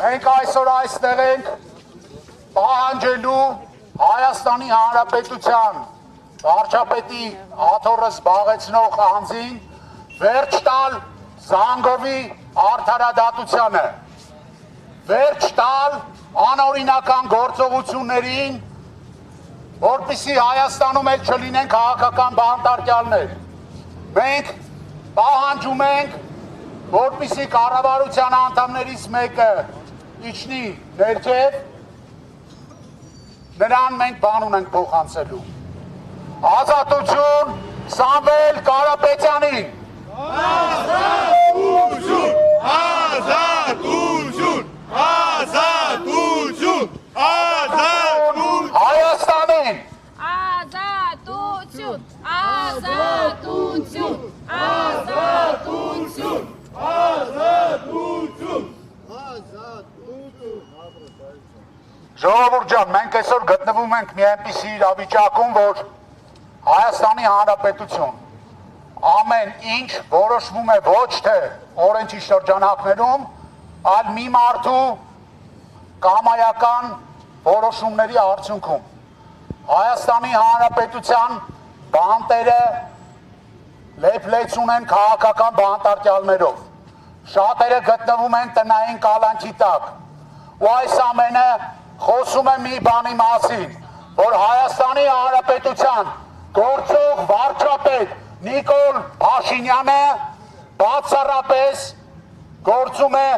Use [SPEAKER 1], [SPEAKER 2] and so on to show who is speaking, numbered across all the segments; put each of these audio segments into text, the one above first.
[SPEAKER 1] Մենք այսօր այստեղ ենք պահանջելու Հայաստանի Հանրապետության վարչապետի աթոռը զբաղեցնող անձին վերջ տալ Զանգովի արդարադատությանը, վերջ տալ անօրինական գործողություններին, որպեսզի Հայաստանում էլ չլինեն քաղաքական բանտարկյալներ։ Մենք պահանջում ենք, որպեսզի կառավարության անդամներից մեկը իջնի ներքև, նրան մենք բան ունենք փոխանցելու։ Ազատություն Սամվել Կարապետյանին։
[SPEAKER 2] Ազատություն, ազատություն, ազատություն, ազատություն,
[SPEAKER 1] Հայաստանին։
[SPEAKER 3] Ազատություն, ազատություն, ազատություն,
[SPEAKER 2] ազատություն,
[SPEAKER 1] Ժողովուրդ ջան, մենք այսօր գտնվում ենք մի այնպիսի իրավիճակում, որ Հայաստանի Հանրապետություն ամեն ինչ որոշվում է ոչ թե օրենքի շրջանակներում, այլ մի մարդու կամայական որոշումների արդյունքում։ Հայաստանի Հանրապետության բանտերը լեփլեցուն են քաղաքական բանտարկյալներով։ Շատերը գտնվում են տնային կալանքի տակ։ Ու այս ամենը խոսում է մի բանի մասին, որ Հայաստանի Հանրապետության գործող վարչապետ Նիկոլ Փաշինյանը բացառապես գործում է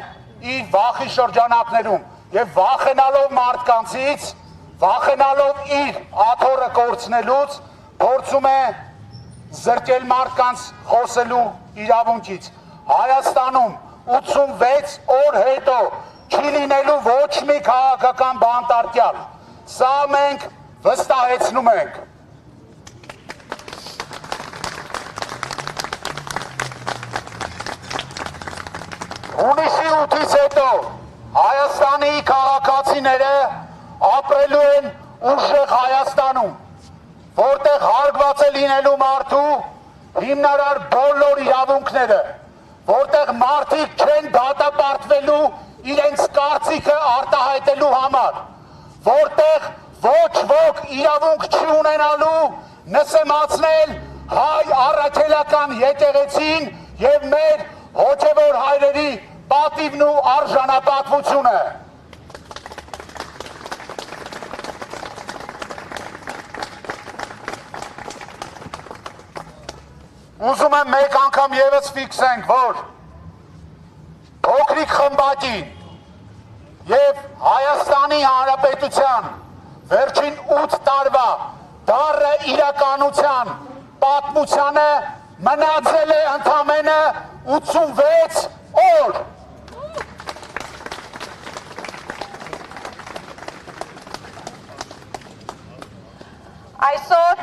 [SPEAKER 1] իր վախի շրջանակներում եւ վախենալով մարդկանցից, վախենալով իր աթոռը կորցնելուց, փորձում է զրկել մարդկանց խոսելու իրավունքից։ Հայաստանում 86 օր հետո չի լինելու ոչ մի քաղաքական բանտարկյալ։ Սա մենք վստահեցնում ենք։ Հունիսի 8-ից հետո Հայաստանի քաղաքացիները ապրելու են ուժեղ Հայաստանում, որտեղ հարգված է լինելու մարդու հիմնարար բոլոր իրավունքները, որտեղ մարդիկ չեն դատապարտվելու իրենց կարծիքը արտահայտելու համար, որտեղ ոչ ոք իրավունք չի ունենալու նսեմացնել հայ առաքելական եկեղեցին եւ մեր հոգեվոր հայրերի պատիվն ու արժանապատվությունը։ Ուզում եմ մեկ անգամ եւս ֆիքսենք, որ փոքրիկ խմբակին եւ Հայաստանի Հանրապետության վերջին 8 տարվա դառը իրականության պատմությանը մնացել է ընդամենը 86 օր։
[SPEAKER 3] Այսօր